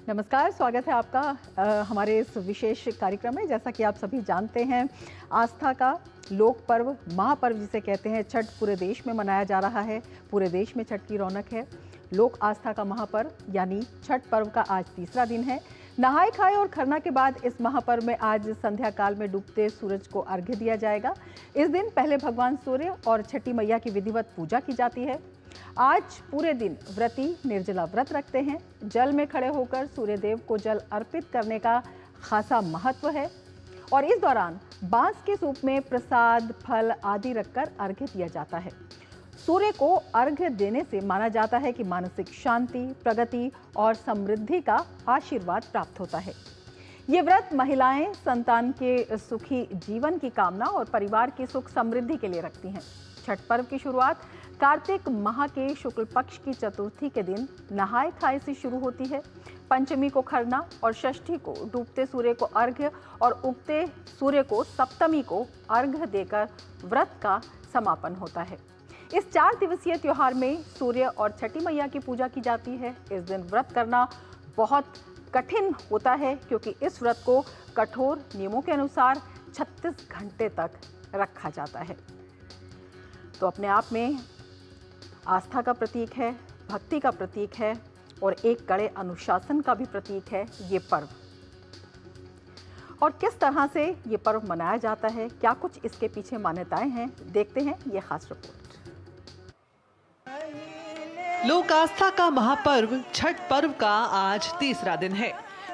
नमस्कार, स्वागत है आपका हमारे इस विशेष कार्यक्रम में। जैसा कि आप सभी जानते हैं, आस्था का लोक पर्व, महापर्व जिसे कहते हैं, छठ पूरे देश में मनाया जा रहा है। पूरे देश में छठ की रौनक है। लोक आस्था का महापर्व यानी छठ पर्व का आज तीसरा दिन है। नहाए खाए और खरना के बाद इस महापर्व में आज संध्या काल में डूबते सूरज को अर्घ्य दिया जाएगा। इस दिन पहले भगवान सूर्य और छठी मैया की विधिवत पूजा की जाती है। आज पूरे दिन व्रती निर्जला व्रत रखते हैं। जल में खड़े होकर सूर्य देव को जल अर्पित करने का खासा महत्व है और इस दौरान बांस के सूप में प्रसाद, फल आदि रखकर अर्घ्य दिया जाता है। सूर्य को अर्घ्य देने से माना जाता है कि मानसिक शांति, प्रगति और समृद्धि का आशीर्वाद प्राप्त होता है। ये व्रत महिलाएं संतान के सुखी जीवन की कामना और परिवार की सुख समृद्धि के लिए रखती हैं। छठ पर्व की शुरुआत कार्तिक माह के शुक्ल पक्ष की चतुर्थी के दिन नहाए खाए से शुरू होती है। पंचमी को खरना और षष्ठी को डूबते सूर्य को अर्घ्य और उगते सूर्य को सप्तमी को अर्घ्य देकर व्रत का समापन होता है। इस 4 दिवसीय त्योहार में सूर्य और छठी मैया की पूजा की जाती है। इस दिन व्रत करना बहुत कठिन होता है क्योंकि इस व्रत को कठोर नियमों के अनुसार 36 घंटे तक रखा जाता है। तो अपने आप में आस्था का प्रतीक है, भक्ति का प्रतीक है और एक कड़े अनुशासन का भी प्रतीक है ये पर्व। और किस तरह से ये पर्व मनाया जाता है, क्या कुछ इसके पीछे मान्यताएं हैं, देखते हैं ये खास रिपोर्ट। लोक आस्था का महापर्व छठ पर्व का आज तीसरा दिन है।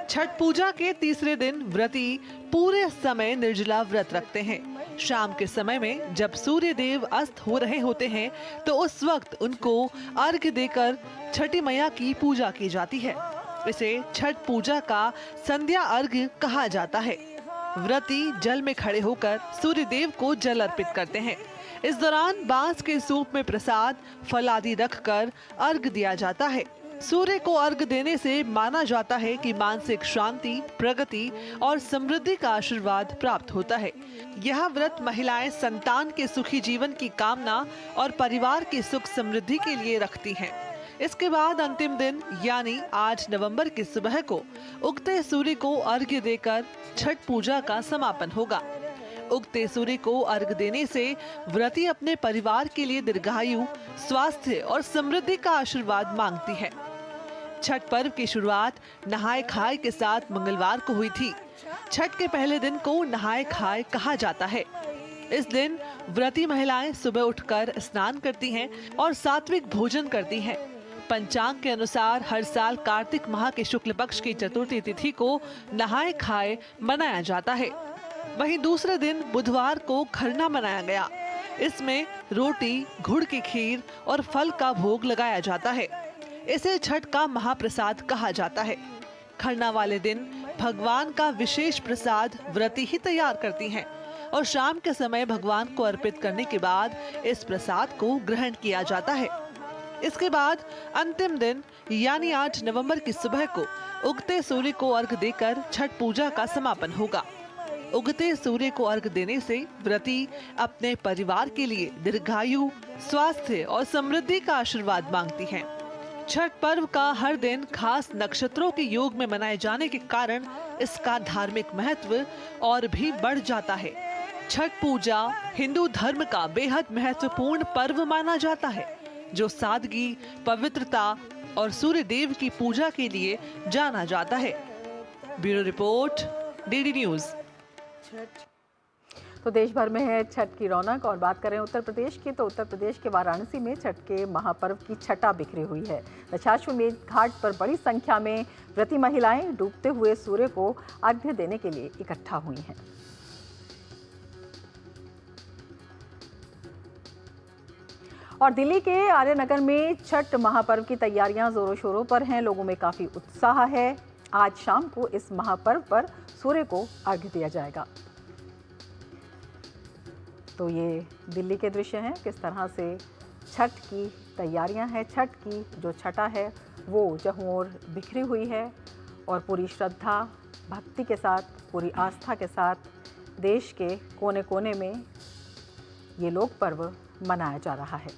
छठ पूजा के तीसरे दिन व्रती पूरे समय निर्जला व्रत रखते हैं। शाम के समय में जब सूर्य देव अस्त हो रहे होते हैं तो उस वक्त उनको अर्घ्य देकर छठी मैया की पूजा की जाती है। इसे छठ पूजा का संध्या अर्घ्य कहा जाता है। व्रती जल में खड़े होकर सूर्य देव को जल अर्पित करते हैं। इस दौरान बांस के सूप में प्रसाद, फल आदि रखकर अर्घ्य दिया जाता है। सूर्य को अर्घ्य देने से माना जाता है कि मानसिक शांति, प्रगति और समृद्धि का आशीर्वाद प्राप्त होता है। यह व्रत महिलाएं संतान के सुखी जीवन की कामना और परिवार की सुख समृद्धि के लिए रखती हैं। इसके बाद अंतिम दिन यानी 8 नवंबर की सुबह को उगते सूर्य को अर्घ्य देकर छठ पूजा का समापन होगा। उगते सूर्य को अर्घ्य देने से व्रती अपने परिवार के लिए दीर्घायु, स्वास्थ्य और समृद्धि का आशीर्वाद मांगती है। छठ पर्व की शुरुआत नहाए खाए के साथ मंगलवार को हुई थी। छठ के पहले दिन को नहाए खाए कहा जाता है। इस दिन व्रती महिलाएं सुबह उठकर स्नान करती हैं और सात्विक भोजन करती हैं। पंचांग के अनुसार हर साल कार्तिक माह के शुक्ल पक्ष की चतुर्थी तिथि को नहाए खाए मनाया जाता है। वहीं दूसरे दिन बुधवार को खरना मनाया गया। इसमें रोटी, गुड़ की खीर और फल का भोग लगाया जाता है। इसे छठ का महाप्रसाद कहा जाता है। खरना वाले दिन भगवान का विशेष प्रसाद व्रती ही तैयार करती हैं और शाम के समय भगवान को अर्पित करने के बाद इस प्रसाद को ग्रहण किया जाता है। इसके बाद अंतिम दिन यानी 8 नवंबर की सुबह को उगते सूर्य को अर्घ्य देकर छठ पूजा का समापन होगा। उगते सूर्य को अर्घ्य देने से व्रती अपने परिवार के लिए दीर्घायु, स्वास्थ्य और समृद्धि का आशीर्वाद मांगती हैं। छठ पर्व का हर दिन खास नक्षत्रों के योग में मनाए जाने के कारण इसका धार्मिक महत्व और भी बढ़ जाता है। छठ पूजा हिंदू धर्म का बेहद महत्वपूर्ण पर्व माना जाता है, जो सादगी, पवित्रता और सूर्य देव की पूजा के लिए जाना जाता है। Bureau report, DD news. तो देश भर में है छठ की रौनक और बात करें उत्तर प्रदेश की, तो उत्तर प्रदेश के वाराणसी में छठ के महापर्व की छटा बिखरी हुई है। दशाश्वमेध घाट पर बड़ी संख्या में व्रती महिलाएं डूबते हुए सूर्य को अर्घ्य देने के लिए इकट्ठा हुई हैं। और दिल्ली के आर्यनगर में छठ महापर्व की तैयारियां जोरों शोरों पर हैं। लोगों में काफी उत्साह है। आज शाम को इस महापर्व पर सूर्य को अर्घ्य दिया जाएगा। तो ये दिल्ली के दृश्य हैं, किस तरह से छठ की तैयारियां हैं। छठ की जो छटा है वो जहाँ और बिखरी हुई है और पूरी श्रद्धा, भक्ति के साथ, पूरी आस्था के साथ देश के कोने कोने में ये लोक पर्व मनाया जा रहा है।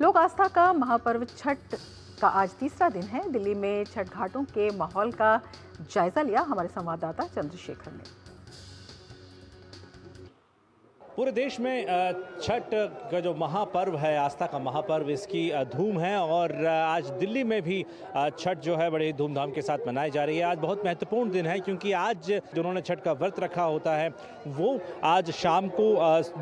लोक आस्था का महापर्व छठ का आज तीसरा दिन है। दिल्ली में छठ घाटों के माहौल का जायजा लिया हमारे संवाददाता चंद्रशेखर ने। पूरे देश में छठ का जो महापर्व है, आस्था का महापर्व, इसकी धूम है और आज दिल्ली में भी छठ जो है बड़े धूमधाम के साथ मनाई जा रही है। आज बहुत महत्वपूर्ण दिन है क्योंकि आज जिन्होंने छठ का व्रत रखा होता है वो आज शाम को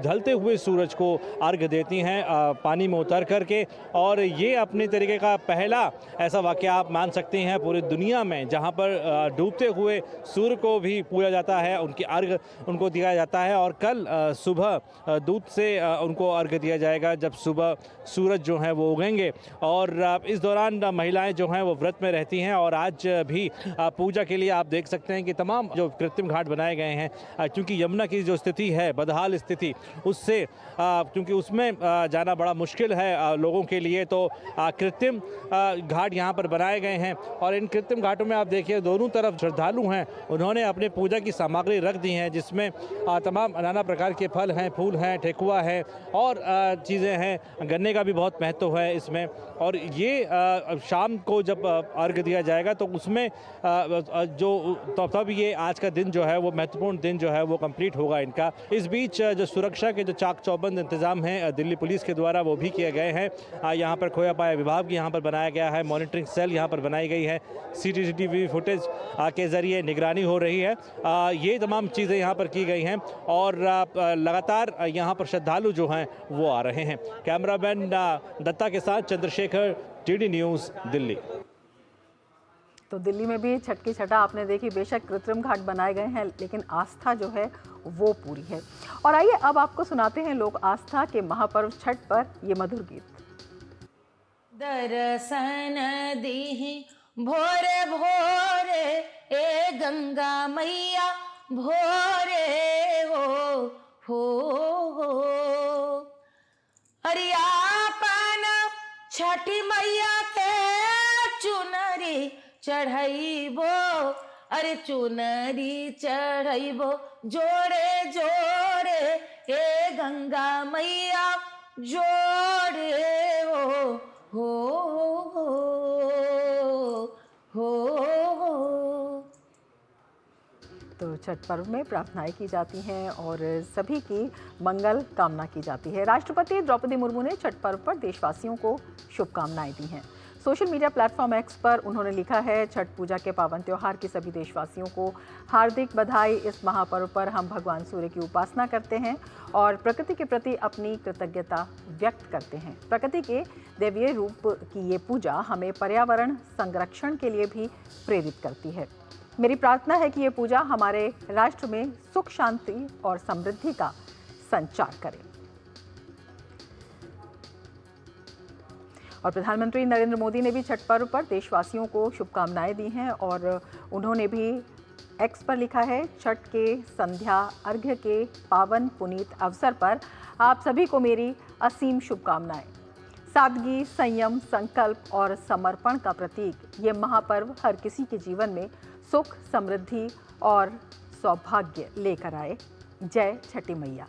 ढलते हुए सूरज को अर्घ देती हैं पानी में उतर करके, और ये अपने तरीके का पहला ऐसा वाक़या आप मान सकते हैं पूरी दुनिया में जहाँ पर डूबते हुए सूर्य को भी पूजा जाता है, उनकी अर्घ उनको दिया जाता है। और कल सुबह दूध से उनको अर्घ दिया जाएगा जब सुबह सूरज जो है वो उगेंगे, और इस दौरान महिलाएं जो हैं वो व्रत में रहती हैं। और आज भी पूजा के लिए आप देख सकते हैं कि तमाम जो कृत्रिम घाट बनाए गए हैं, क्योंकि यमुना की जो स्थिति है, बदहाल स्थिति, उससे क्योंकि उसमें जाना बड़ा मुश्किल है लोगों के लिए, तो कृत्रिम घाट यहाँ पर बनाए गए हैं। और इन कृत्रिम घाटों में आप देखिए दोनों तरफ श्रद्धालु हैं, उन्होंने अपने पूजा की सामग्री रख दी हैं जिसमें तमाम नाना प्रकार के फल हैं, फूल हैं, ठेकुआ है और चीज़ें हैं। गन्ने का भी बहुत महत्व है इसमें। और ये शाम को जब अर्घ दिया जाएगा तो उसमें तब ये आज का दिन जो है वो महत्वपूर्ण दिन जो है वो कंप्लीट होगा इनका। इस बीच जो सुरक्षा के जो चाक चौबंद इंतजाम हैं दिल्ली पुलिस के द्वारा वो भी किए गए हैं। यहाँ पर खोया पाया विभाग यहाँ पर बनाया गया है, मॉनिटरिंग सेल यहाँ पर बनाई गई है, CCTV फुटेज के ज़रिए निगरानी हो रही है। ये तमाम चीज़ें यहाँ पर की गई हैं और लगातार यहाँ पर श्रद्धालु जो हैं वो आ रहे हैं। कैमरामैन दत्ता के साथ चंद्रशेखर, TD न्यूज़, दिल्ली। तो दिल्ली में भी छठ की छठा आपने देखी। बेशक कृत्रिम घाट बनाए गए हैं लेकिन आस्था जो है वो पूरी है। और आइए अब आपको सुनाते हैं लोक आस्था के महापर्व छठ पर ये मधुर गीत। दर्शन दीहि भोरे भोरे ए गंगा मैया भोरे हो अरियापन छठी मैया के चुनरी चढ़ाइबो, अरे चुनरी चढ़ाइबो जोड़े जोड़े ए गंगा मैया जोड़े हो। तो छठ पर्व में प्रार्थनाएं की जाती हैं और सभी की मंगल कामना की जाती है। राष्ट्रपति द्रौपदी मुर्मू ने छठ पर्व पर देशवासियों को शुभकामनाएं दी हैं। सोशल मीडिया प्लेटफॉर्म एक्स पर उन्होंने लिखा है, छठ पूजा के पावन त्योहार की सभी देशवासियों को हार्दिक बधाई। इस महापर्व पर हम भगवान सूर्य की उपासना करते हैं और प्रकृति के प्रति अपनी कृतज्ञता व्यक्त करते हैं। प्रकृति के दैवीय रूप की ये पूजा हमें पर्यावरण संरक्षण के लिए भी प्रेरित करती है। मेरी प्रार्थना है कि ये पूजा हमारे राष्ट्र में सुख, शांति और समृद्धि का संचार करे। और प्रधानमंत्री नरेंद्र मोदी ने भी छठ पर्व पर देशवासियों को शुभकामनाएं दी हैं और उन्होंने भी एक्स पर लिखा है, छठ के संध्या अर्घ्य के पावन पुनीत अवसर पर आप सभी को मेरी असीम शुभकामनाएं। सादगी, संयम, संकल्प और समर्पण का प्रतीक ये महापर्व हर किसी के जीवन में सुख, समृद्धि और सौभाग्य लेकर आए। जय छठी मैया।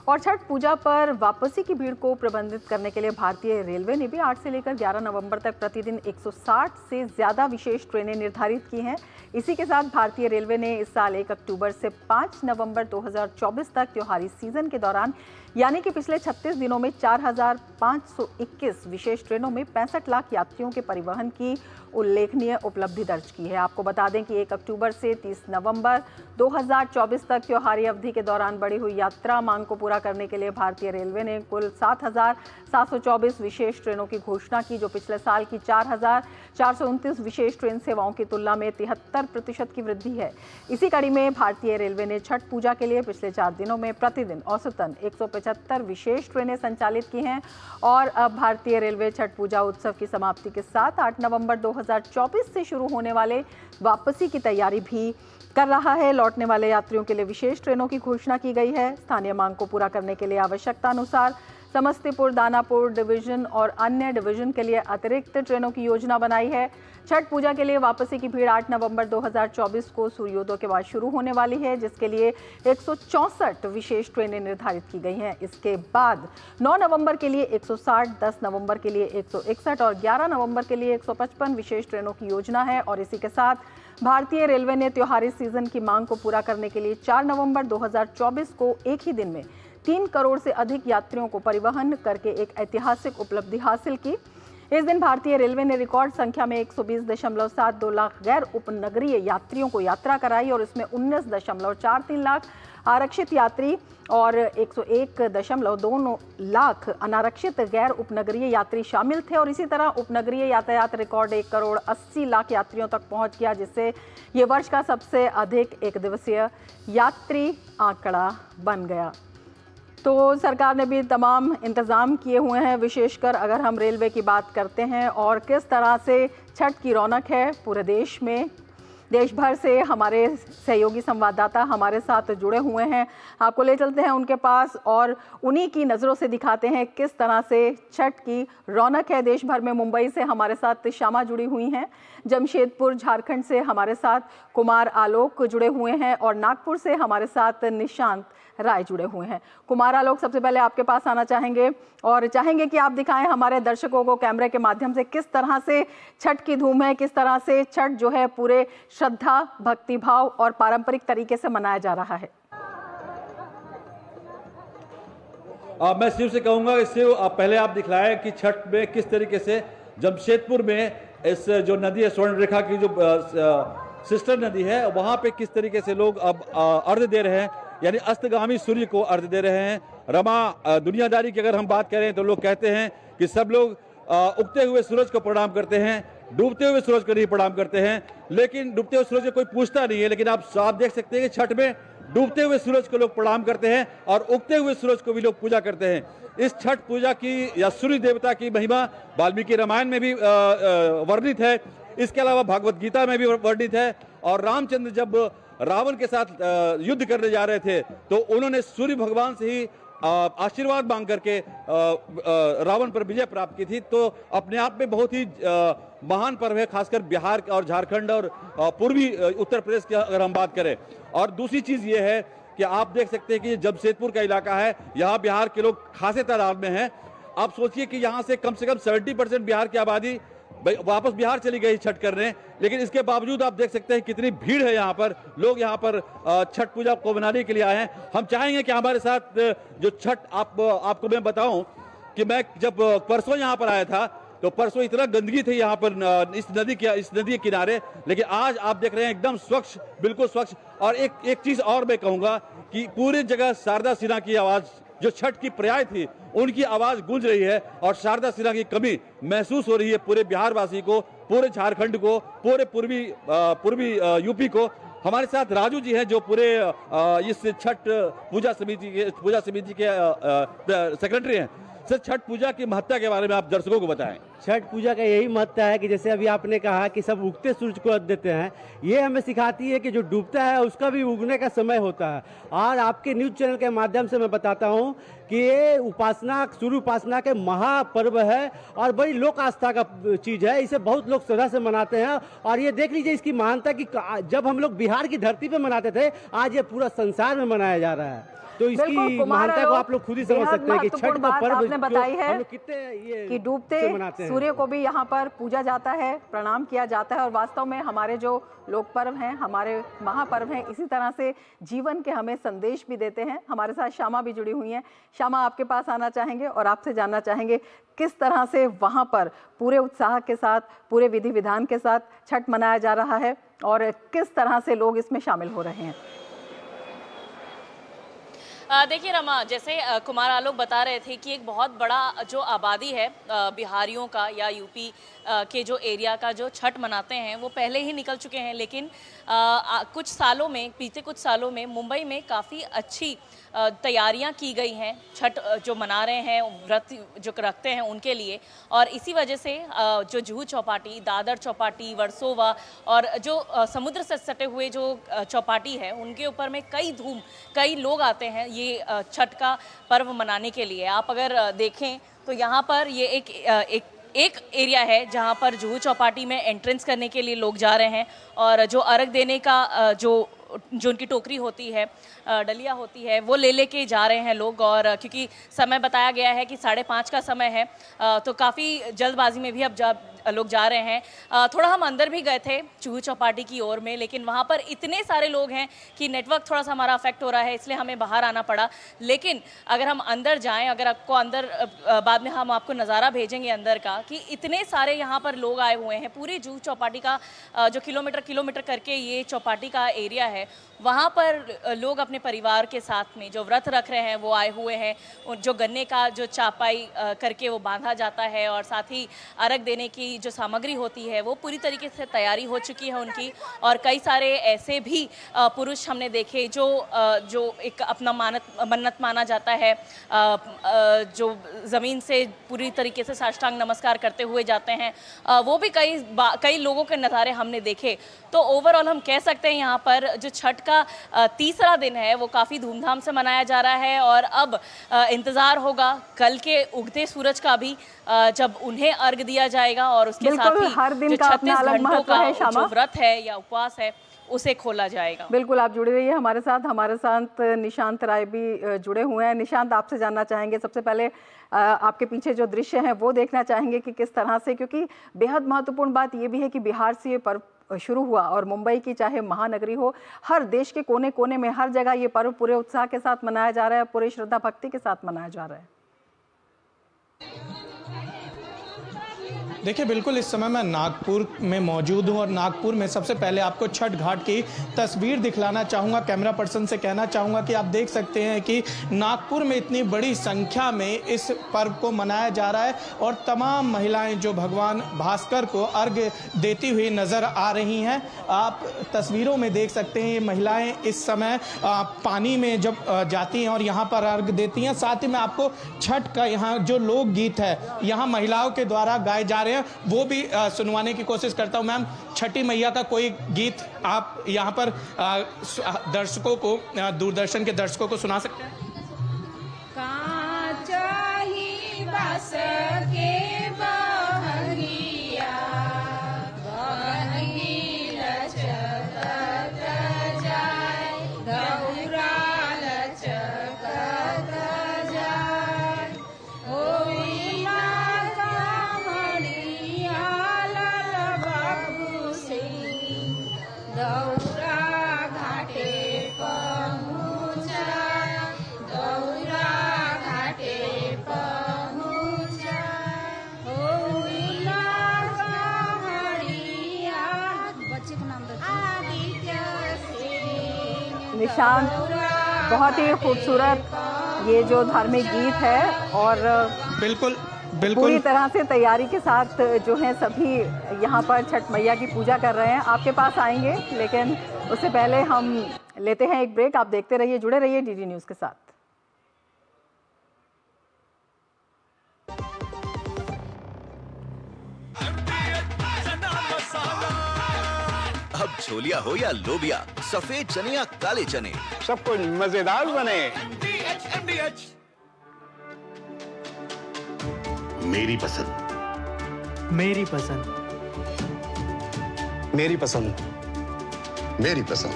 और छठ पूजा पर वापसी की भीड़ को प्रबंधित करने के लिए भारतीय रेलवे ने भी 8 से लेकर 11 नवंबर तक प्रतिदिन 160 से ज़्यादा विशेष ट्रेनें निर्धारित की हैं। इसी के साथ भारतीय रेलवे ने इस साल 1 अक्टूबर से 5 नवंबर 2024 तक त्योहारी सीजन के दौरान यानी कि पिछले 36 दिनों में 4,521 विशेष ट्रेनों में 65 लाख यात्रियों के परिवहन की उल्लेखनीय उपलब्धि दर्ज की है। आपको बता दें कि 1 अक्टूबर से 30 नवंबर 2024 तक त्योहारी अवधि के दौरान बढ़ी हुई यात्रा मांग को पूरा करने के लिए भारतीय रेलवे ने कुल 7,724 विशेष ट्रेनों की घोषणा की, जो पिछले साल की 4,429 विशेष ट्रेन सेवाओं की तुलना में 73% की वृद्धि है। इसी कड़ी में भारतीय रेलवे ने छठ पूजा के लिए पिछले 4 दिनों में प्रतिदिन औसतन 175 विशेष ट्रेनें संचालित की हैं। और अब भारतीय रेलवे छठ पूजा उत्सव की समाप्ति के साथ 8 नवंबर 2024 से शुरू होने वाले वापसी की तैयारी भी कर रहा है। लौटने वाले यात्रियों के लिए विशेष ट्रेनों की घोषणा की गई है। स्थानीय मांग को पूरा करने के लिए आवश्यकता अनुसार समस्तीपुर, दानापुर डिवीजन और अन्य डिवीजन के लिए अतिरिक्त ट्रेनों की योजना बनाई है। छठ पूजा के लिए वापसी की भीड़ 8 नवंबर 2024 को सूर्योदय के बाद शुरू होने वाली है, जिसके लिए 164 विशेष ट्रेनें निर्धारित की गई हैं। इसके बाद 9 नवंबर के लिए 160, 10 नवंबर के लिए 161 और 11 नवंबर के लिए 155 विशेष ट्रेनों की योजना है। और इसी के साथ भारतीय रेलवे ने त्योहारी सीजन की मांग को पूरा करने के लिए 4 नवंबर 2024 को एक ही दिन में 3 करोड़ से अधिक यात्रियों को परिवहन करके एक ऐतिहासिक उपलब्धि हासिल की। इस दिन भारतीय रेलवे ने रिकॉर्ड संख्या में 120.72 लाख गैर उपनगरीय यात्रियों को यात्रा कराई और इसमें 19.43 लाख आरक्षित यात्री और 101.29 लाख अनारक्षित गैर उपनगरीय यात्री शामिल थे। और इसी तरह उपनगरीय यातायात रिकॉर्ड 1 करोड़ 80 लाख यात्रियों तक पहुंच गया, जिससे ये वर्ष का सबसे अधिक एक दिवसीय यात्री आंकड़ा बन गया। तो सरकार ने भी तमाम इंतज़ाम किए हुए हैं, विशेषकर अगर हम रेलवे की बात करते हैं और किस तरह से छठ की रौनक है पूरे देश में। देश भर से हमारे सहयोगी संवाददाता हमारे साथ जुड़े हुए हैं, आपको ले चलते हैं उनके पास और उन्हीं की नज़रों से दिखाते हैं किस तरह से छठ की रौनक है देश भर में। मुंबई से हमारे साथ श्यामा जुड़ी हुई हैं, जमशेदपुर झारखंड से हमारे साथ कुमार आलोक जुड़े हुए हैं और नागपुर से हमारे साथ निशांत राय जुड़े हुए हैं। कुमार आलोक, सबसे पहले आपके पास आना चाहेंगे और चाहेंगे कि आप दिखाएं हमारे दर्शकों को कैमरे के माध्यम से किस तरह से छठ की धूम है, किस तरह से छठ जो है पूरे श्रद्धा, भक्तिभाव और पारंपरिक तरीके से मनाया जा रहा है। मैं शिव से कहूंगा कि शिव पहले आप दिखलाएं कि छठ में किस तरीके से जमशेदपुर में इस जो नदी है स्वर्ण रेखा की जो सिस्टर नदी है, वहां पे किस तरीके से लोग अब अर्घ्य दे रहे हैं, यानी अस्तगामी सूर्य को अर्घ्य दे रहे हैं। रमा दुनियादारी की अगर हम बात करें तो लोग कहते हैं कि सब लोग उगते हुए सूरज को प्रणाम करते हैं, डूबते हुए सूरज को नहीं प्रणाम करते हैं। लेकिन डूबते हुए सूरज को कोई पूछता नहीं है, लेकिन आप देख सकते हैं कि छठ में डूबते हुए सूरज को लोग प्रणाम करते हैं और उगते हुए सूरज को भी लोग पूजा करते हैं। इस छठ पूजा की या सूर्य देवता की महिमा वाल्मीकि रामायण में भी वर्णित है, इसके अलावा भगवत गीता में भी वर्णित है। और रामचंद्र जब रावण के साथ युद्ध करने जा रहे थे तो उन्होंने सूर्य भगवान से ही आशीर्वाद मांग करके रावण पर विजय प्राप्त की थी। तो अपने आप में बहुत ही महान पर्व है, खासकर बिहार और झारखंड और पूर्वी उत्तर प्रदेश की अगर हम बात करें। और दूसरी चीज ये है कि आप देख सकते हैं कि जमशेदपुर का इलाका है, यहाँ बिहार के लोग खासे तादाद में हैं। आप सोचिए कि यहाँ से कम 70% बिहार की आबादी वापस बिहार चली गई छठ करने, लेकिन इसके बावजूद आप देख सकते हैं कितनी भीड़ है यहाँ पर। लोग यहाँ पर छठ पूजा को मनाने के लिए आए हैं। हम चाहेंगे कि हमारे साथ जो छठ आपको मैं बताऊं कि मैं जब परसों यहाँ पर आया था तो परसों इतना गंदगी थी यहाँ पर इस नदी के किनारे, लेकिन आज आप देख रहे हैं एकदम स्वच्छ, बिल्कुल स्वच्छ। और एक चीज और मैं कहूँगा कि पूरी जगह शारदा सिन्हा की आवाज़, जो छठ की पर्याय थी, उनकी आवाज गूंज रही है और शारदा सिन्हा की कमी महसूस हो रही है पूरे बिहार वासी को, पूरे झारखंड को, पूरे पूर्वी यूपी को। हमारे साथ राजू जी हैं जो पूरे इस छठ पूजा समिति के सेक्रेटरी हैं। सर, छठ पूजा की महत्ता के बारे में आप दर्शकों को बताएं। छठ पूजा का यही महत्ता है कि जैसे अभी आपने कहा कि सब उगते सूरज को अर्घ्य देते हैं, ये हमें सिखाती है कि जो डूबता है उसका भी उगने का समय होता है। और आपके न्यूज़ चैनल के माध्यम से मैं बताता हूँ कि ये उपासना, सूर्य उपासना के महापर्व है और बड़ी लोक आस्था का चीज़ है। इसे बहुत लोग श्रद्धा से मनाते हैं और ये देख लीजिए इसकी महानता कि जब हम लोग बिहार की धरती पर मनाते थे, आज ये पूरा संसार में मनाया जा रहा है। तो इसकी महानता को आप लोग खुद ही समझ सकते हैं कि छठ का पर्व आपने बताई है कितने ये कि डूबते सूर्य को भी यहाँ पर पूजा जाता है, प्रणाम किया जाता है। और वास्तव में हमारे जो लोक पर्व हैं, हमारे महापर्व हैं, इसी तरह से जीवन के हमें संदेश भी देते हैं। हमारे साथ श्यामा भी जुड़ी हुई हैं। श्यामा, आपके पास आना चाहेंगे और आपसे जानना चाहेंगे किस तरह से वहाँ पर पूरे उत्साह के साथ, पूरे विधि विधान के साथ छठ मनाया जा रहा है और किस तरह से लोग इसमें शामिल हो रहे हैं। देखिए रमा, जैसे कुमार आलोक बता रहे थे कि एक बहुत बड़ा जो आबादी है बिहारियों का या यूपी के जो एरिया का जो छठ मनाते हैं वो पहले ही निकल चुके हैं, लेकिन कुछ सालों में, बीते कुछ सालों में मुंबई में काफ़ी अच्छी तैयारियां की गई हैं छठ जो मना रहे हैं, व्रत जो रखते हैं उनके लिए। और इसी वजह से जो जुहू चौपाटी, दादर चौपाटी, वर्सोवा और जो समुद्र से सटे हुए जो चौपाटी है उनके ऊपर में कई लोग आते हैं। ये छठ का पर्व मनाने के लिए। आप अगर देखें तो यहाँ पर ये एक एरिया है जहाँ पर जुहू चौपाटी में एंट्रेंस करने के लिए लोग जा रहे हैं, और जो अर्घ देने का जो उनकी टोकरी होती है, डलिया होती है, वो ले लेके जा रहे हैं लोग। और क्योंकि समय बताया गया है कि 5:30 का समय है, तो काफ़ी जल्दबाजी में भी अब लोग जा रहे हैं। थोड़ा हम अंदर भी गए थे जुहू चौपाटी की ओर में, लेकिन वहाँ पर इतने सारे लोग हैं कि नेटवर्क थोड़ा सा हमारा अफेक्ट हो रहा है, इसलिए हमें बाहर आना पड़ा। लेकिन अगर हम अंदर जाएं, अगर आपको अंदर बाद में हम आपको नज़ारा भेजेंगे अंदर का, कि इतने सारे यहाँ पर लोग आए हुए हैं। पूरी जुहू चौपाटी का जो किलोमीटर करके ये चौपाटी का एरिया है, वहाँ पर लोग अपने परिवार के साथ में जो व्रत रख रहे हैं वो आए हुए हैं। जो गन्ने का जो चापाई करके वो बांधा जाता है, और साथ ही अर्घ देने की जो सामग्री होती है वो पूरी तरीके से तैयारी हो चुकी है उनकी। और कई सारे ऐसे भी पुरुष हमने देखे जो एक अपना मन्नत माना जाता है, जो ज़मीन से पूरी तरीके से साष्टांग नमस्कार करते हुए जाते हैं, वो भी कई लोगों के नज़ारे हमने देखे। तो ओवरऑल हम कह सकते हैं यहाँ पर जो छठ का तीसरा दिन है वो काफ़ी धूमधाम से मनाया जा रहा है। और अब इंतज़ार होगा कल के उगते सूरज का भी, जब उन्हें अर्घ दिया जाएगा, और उसके साथ ही हर दिन जो का अपना 36 अलग घंटों महत्व का है शामा। जो व्रत है या उपवास है उसे खोला जाएगा। बिल्कुल, आप जुड़े रहिए हमारे साथ निशांत राय भी जुड़े हुए हैं। निशांत, आपसे जानना चाहेंगे, सबसे पहले आपके पीछे जो दृश्य हैं वो देखना चाहेंगे कि किस तरह से, क्योंकि बेहद महत्वपूर्ण बात ये भी है कि बिहार से ये पर्व शुरू हुआ, और मुंबई की चाहे महानगरी हो, हर देश के कोने कोने में हर जगह ये पर्व पूरे उत्साह के साथ मनाया जा रहा है, पूरे श्रद्धा भक्ति के साथ मनाया जा रहा है। देखिए, बिल्कुल इस समय मैं नागपुर में मौजूद हूं, और नागपुर में सबसे पहले आपको छठ घाट की तस्वीर दिखलाना चाहूँगा। कैमरा पर्सन से कहना चाहूँगा कि आप देख सकते हैं कि नागपुर में इतनी बड़ी संख्या में इस पर्व को मनाया जा रहा है, और तमाम महिलाएं जो भगवान भास्कर को अर्घ देती हुई नज़र आ रही हैं। आप तस्वीरों में देख सकते हैं ये महिलाएँ इस समय पानी में जब जाती हैं और यहाँ पर अर्घ देती हैं। साथ ही में आपको छठ का यहाँ जो लोकगीत है यहाँ महिलाओं के द्वारा गाए जा रहे हैं वो भी सुनवाने की कोशिश करता हूं। मैम, छठी मैया का कोई गीत आप यहाँ पर दर्शकों को, दूरदर्शन के दर्शकों को सुना सकते हैं? कांचही बस के बहंगिया बहंगी लचकत जाए, गौरा लचकत जाए, होई ना कमरिया लाल बाबू सिंह, गौरा घाटे पहुँचा, गौरा घाटे पहुँचा, होई ना कमरिया, बच्चे का नाम आदित्य सिंह। निशांत, बहुत ही खूबसूरत ये जो धार्मिक गीत है, और बिल्कुल पूरी तरह से तैयारी के साथ जो है सभी यहाँ पर छठ मैया की पूजा कर रहे हैं। आपके पास आएंगे, लेकिन उससे पहले हम लेते हैं एक ब्रेक। आप देखते रहिए, जुड़े रहिए डीडी न्यूज़ के साथ। अब छोलिया हो या लोबिया, सफेद चने या काले चने, सब कुछ मजेदार बने। मेरी पसंद, मेरी पसंद, मेरी पसंद, मेरी पसंद,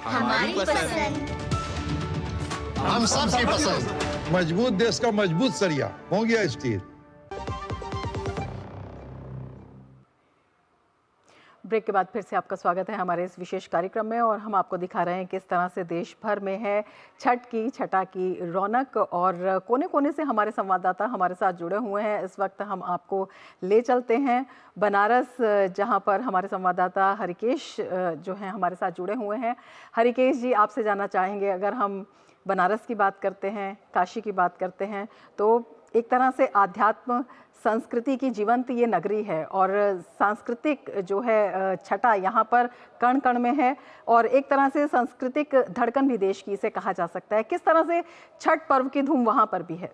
हमारी पसंद, हम सबकी पसंद। मजबूत देश का मजबूत सरिया हो गया स्टील। ब्रेक के बाद फिर से आपका स्वागत है हमारे इस विशेष कार्यक्रम में, और हम आपको दिखा रहे हैं किस तरह से देश भर में है छठा की रौनक, और कोने कोने से हमारे संवाददाता हमारे साथ जुड़े हुए हैं। इस वक्त हम आपको ले चलते हैं बनारस, जहां पर हमारे संवाददाता हरिकेश जो हैं हमारे साथ जुड़े हुए हैं। हरिकेश जी, आपसे जानना चाहेंगे, अगर हम बनारस की बात करते हैं, काशी की बात करते हैं, तो एक तरह से आध्यात्म संस्कृति की जीवंत ये नगरी है, और सांस्कृतिक जो है छठा यहाँ पर कण कण में है, और एक तरह से सांस्कृतिक धड़कन भी देश की इसे कहा जा सकता है। किस तरह से छठ पर्व की धूम वहाँ पर भी है?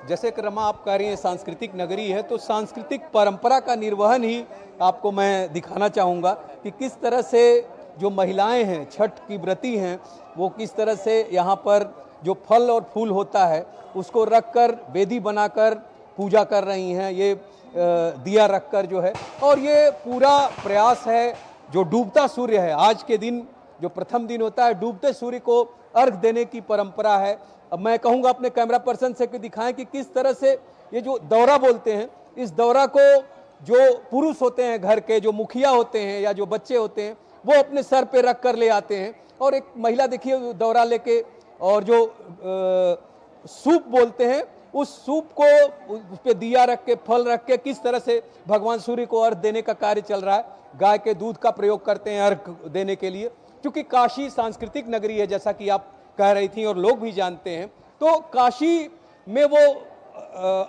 जैसे कि रमा आप कह रही हैं सांस्कृतिक नगरी है, तो सांस्कृतिक परंपरा का निर्वहन ही आपको मैं दिखाना चाहूँगा कि किस तरह से जो महिलाएं हैं, छठ की व्रती हैं, वो किस तरह से यहाँ पर जो फल और फूल होता है उसको रखकर वेदी बनाकर पूजा कर रही हैं, ये दिया रखकर जो है। और ये पूरा प्रयास है, जो डूबता सूर्य है आज के दिन, जो प्रथम दिन होता है, डूबते सूर्य को अर्घ देने की परंपरा है। अब मैं कहूँगा अपने कैमरा पर्सन से कि दिखाएं कि किस तरह से ये जो दौरा बोलते हैं, इस दौरा को जो पुरुष होते हैं घर के, जो मुखिया होते हैं या जो बच्चे होते हैं, वो अपने सर पे रख कर ले आते हैं। और एक महिला देखिए दौरा लेके, और जो सूप बोलते हैं, उस सूप को उस पे दिया रख के, फल रख के, किस तरह से भगवान सूर्य को अर्घ देने का कार्य चल रहा है। गाय के दूध का प्रयोग करते हैं अर्घ देने के लिए, क्योंकि काशी सांस्कृतिक नगरी है जैसा कि आप कह रही थी और लोग भी जानते हैं। तो काशी में वो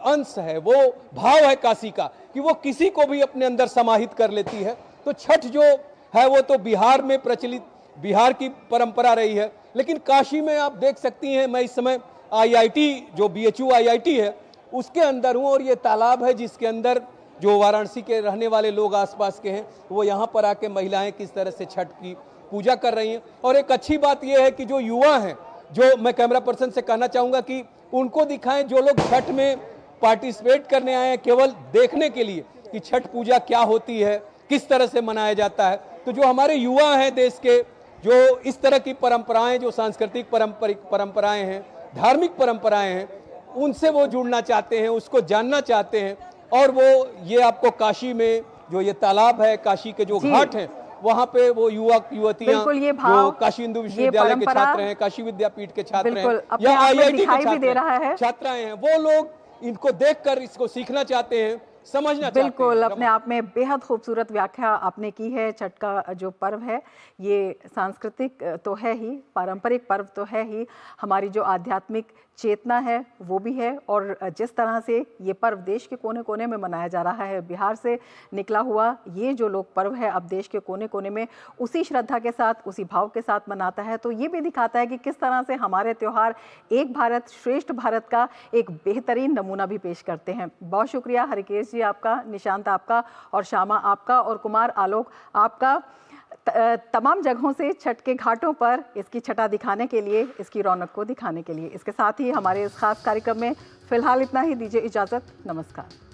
अंश है, वो भाव है काशी का कि वो किसी को भी अपने अंदर समाहित कर लेती है। तो छठ जो है वो तो बिहार में प्रचलित, बिहार की परंपरा रही है, लेकिन काशी में आप देख सकती हैं, मैं इस समय IIT जो BHU IIT है उसके अंदर हूँ, और ये तालाब है जिसके अंदर जो वाराणसी के रहने वाले लोग आसपास के हैं वो यहाँ पर आके महिलाएं किस तरह से छठ की पूजा कर रही हैं। और एक अच्छी बात यह है कि जो युवा हैं, जो मैं कैमरा पर्सन से कहना चाहूँगा कि उनको दिखाएं, जो लोग छठ में पार्टिसिपेट करने आए हैं केवल देखने के लिए कि छठ पूजा क्या होती है, किस तरह से मनाया जाता है। तो जो हमारे युवा हैं देश के, जो इस तरह की परंपराएं, जो सांस्कृतिक परंपराएं हैं, धार्मिक परंपराएं हैं, उनसे वो जुड़ना चाहते हैं, उसको जानना चाहते हैं। और वो ये आपको काशी में जो ये तालाब है, काशी के जो घाट हैं, वहाँ पे वो युवक युवतियाँ जो काशी हिंदू विश्वविद्यालय के छात्र हैं, काशी विद्यापीठ के छात्र हैं या IIT के छात्राएं हैं, वो लोग इनको देखकर इसको सीखना चाहते हैं, समझना चाहते हैं। बिल्कुल, अपने आप में बेहद खूबसूरत व्याख्या आपने की है। छठ का जो पर्व है ये सांस्कृतिक तो है ही, पारंपरिक पर्व तो है ही, हमारी जो आध्यात्मिक चेतना है वो भी है। और जिस तरह से ये पर्व देश के कोने कोने में मनाया जा रहा है, बिहार से निकला हुआ ये जो लोक पर्व है अब देश के कोने कोने में उसी श्रद्धा के साथ, उसी भाव के साथ मनाता है। तो ये भी दिखाता है कि किस तरह से हमारे त्यौहार एक भारत श्रेष्ठ भारत का एक बेहतरीन नमूना भी पेश करते हैं। बहुत शुक्रिया हरिकेश जी आपका, निशांत आपका, और श्यामा आपका, और कुमार आलोक आपका, तमाम जगहों से छठ के घाटों पर इसकी छटा दिखाने के लिए, इसकी रौनक को दिखाने के लिए। इसके साथ ही हमारे इस खास कार्यक्रम में फिलहाल इतना ही। दीजिए इजाज़त, नमस्कार।